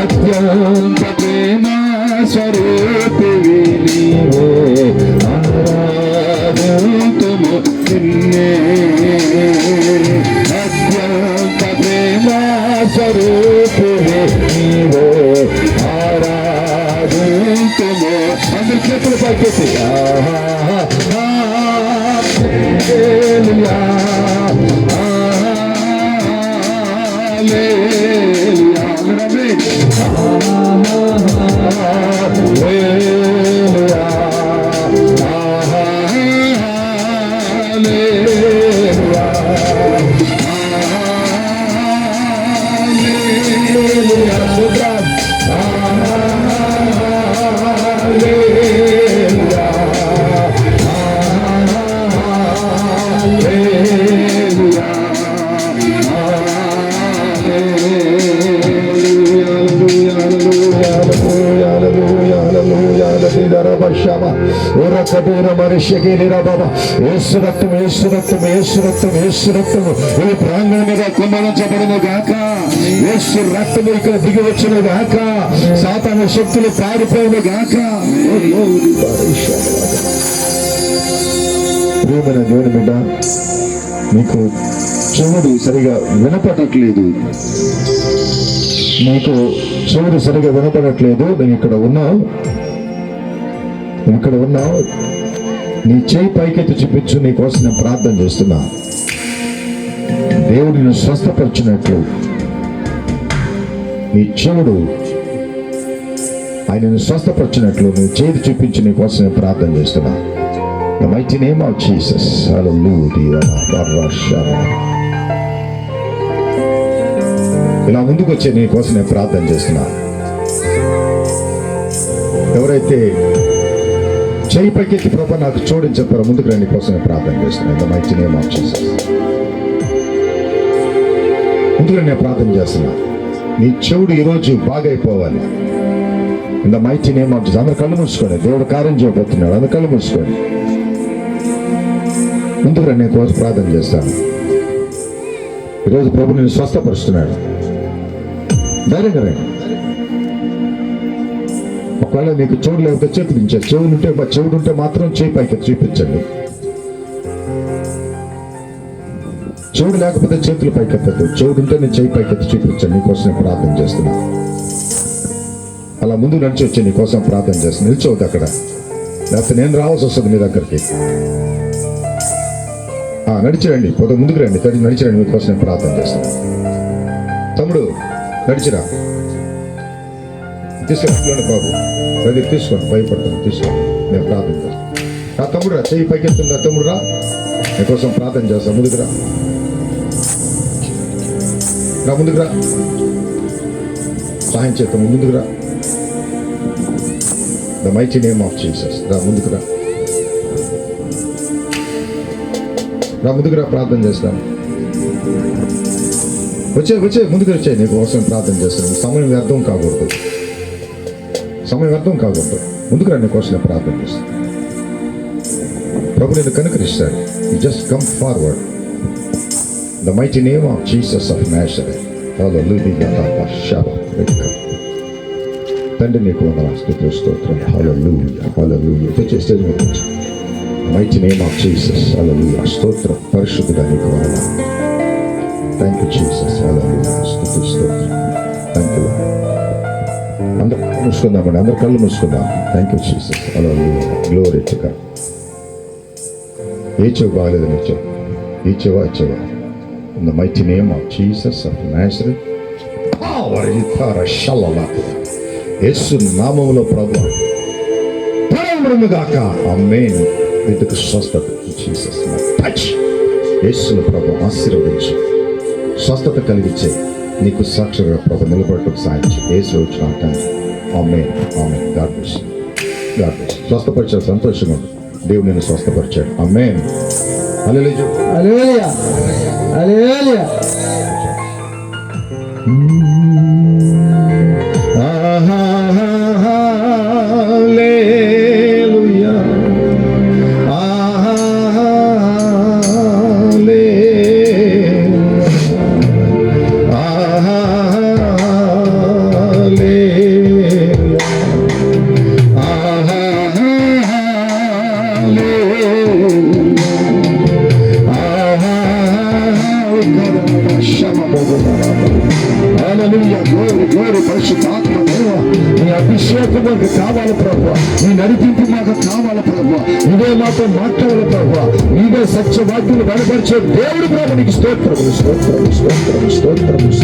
అత్యంత ప్రేమ స్వరూపివి నీవే, ఆరాధింతుము నిన్నే. అత్యంత ప్రేమ స్వరూపివి నీవే, ఆరాధింతుము. అందరి చేతులు పైకెత్తి హల్లెలూయా హల్లెలూయా ఈ ప్రాంగణం మీద కుమ్మరించబడును గాక. యేసు రక్తము ఇక్కడ దిగి వచ్చును గాక. సాతాను శక్తులు పారిపోవును గాక. ప్రియమైన దేవుని బిడ్డ, మీకు చెవుడు సరిగా వినపడట్లేదు, నీకు చెవుడు సరిగా వినపడట్లేదు. నేను ఇక్కడ ఉన్నావు, నీ చేయి పైకెత్తి చూపించు. నీ కోసం నేను ప్రార్థన చేస్తున్నా. దేవుడు నిన్ను స్వస్థపరిచినట్లు నీ చెవుడు ఆయనను స్వస్థపరిచినట్లు నువ్వు చేతి చూపించి నీ కోసం నేను ప్రార్థన చేస్తున్నా. The mighty name of Jesus. Hallelujah. ఇలా ముందుకు వచ్చే నీ కోసం నేను ప్రార్థన చేస్తున్నా. ఎవరైతే చేయి పైకెత్తి ప్రభు నాకు చూడని చెప్పారో ముందుకు రండి, కోసం నేను ప్రార్థన చేస్తున్నాను. The mighty name of Jesus. ముందుకు నేను ప్రార్థన చేస్తున్నా. నీ చెవుడు ఈరోజు బాగైపోవాలి. In the mighty name of Jesus. అందరు కళ్ళు మూసుకోండి. దేవుడు కార్యం చేయబోతున్నాడు. అందరు కళ్ళు మూసుకోండి. ముందుకు రండి, నేను కోసం ప్రార్థన చేస్తాను. ఈరోజు ప్రభు నేను స్వస్థపరుస్తున్నాడు. ధైర్యంగా రండి. ఒకవేళ నీకు చెవుడు లేకపోతే చేతి దించారు. చెవుడు ఉంటే మాత్రం చేయి పైకి చూపించండి. చెవుడు లేకపోతే చేతులు పైకెత్తద్దు. చెవుడు ఉంటే నేను చేయి పైకెత్తి చూపించండి. నీకోసం నేను ప్రార్థన చేస్తున్నా. అలా ముందు నడిచి వచ్చి నీకోసం ప్రార్థన చేస్తున్నా. నిల్చోవద్దు అక్కడ, లేకపోతే నేను రావాల్సి వస్తుంది మీ దగ్గరికి. నడిచిరండి, పోతే ముందుకు రండి. నడిచిరండి, మీకోసం నేను ప్రార్థన చేస్తున్నా. తమ్ముడు నడిచిరా, తీసుకుని బాబు దగ్గర తీసుకోండి. భయపడతాను, తీసుకోండి. నేను ప్రార్థన చేస్తాను. తమ్ముడు రా, చెయ్యి పైకెత్తుందా? తమ్ముడు రా, నీకోసం ప్రార్థన చేస్తాను. ముందుకు రా, ముందుకు రా, సహాయం చేస్తాం. ముందుకు రా. The mighty name of Jesus. రా, ముందుకు రా, ముందుకు రా, ప్రార్థన చేస్తాను. వచ్చే ముందుకు వచ్చాయి. నీకు కోసం ప్రార్థన చేస్తాను. సమయం వ్యర్థం కాకూడదు. ముందుకు రా, నీకోసం నేను ప్రార్థన చేస్తాను. ప్రభు నేను కనుకరిస్తాడు. You just come forward. The mighty name of Jesus of Nazareth. Hallelujah. తండ్రి నీకు వందనాలు, స్తుతులు, స్తోత్రం. హల్లెలూయా. స్టేజ్ మీద వచ్చి mighty name of Jesus. Hallelujah. స్తోత్రం. పరిశుద్ధుడా నీకు వందనాలు. Thank you Jesus. Hallelujah. స్తుతులు, స్తోత్రం. Thank you Lord. అందరూ మూసుకుందామండి. అందరు కళ్ళు మూసుకుందాం. Thank you Jesus. Hallelujah. Glory to God. ఏ చెవు బాగలేదు నీ చెవు, ఈ చెవా చెవా. In the mighty name of Jesus of Nazareth. యేసు నామములో ప్రభువు గాక. ఆమేన్. బిడ్డకు స్వస్థత జీసస్ టచ్. యేసును ప్రభు ఆశీర్వదించి స్వస్థత కలిగించే నీకు సాక్షిగా ప్రభు నిలబడటకు సాధించి యేసు వచ్చిన తండ్రి. Amen amen. God bless you. God bless you. స్వస్థపరిచాడు, సంతోషంగా ఉంది. దేవుడు నేను స్వస్థపరిచాడు. ఆమేన్. హల్లెలూయా. హల్లెలూయా. హల్లెలూయా. హల్లెలూయా. పరిశుద్ధాత్మ దేవ, నీ అభిషేకం మాకు కావాలి ప్రభువా, నీ నడిపింపు మాకు కావాలి ప్రభువా, ఇదే మాతో మాట్లాడాలి ప్రభువా, ఇదే సత్యవాక్యులు బలపరిచే దేవుడు ప్రభు, నీకు స్తోత్రం స్తోత్రం స్తోత్రం స్తోత్రం స్తోత్రం.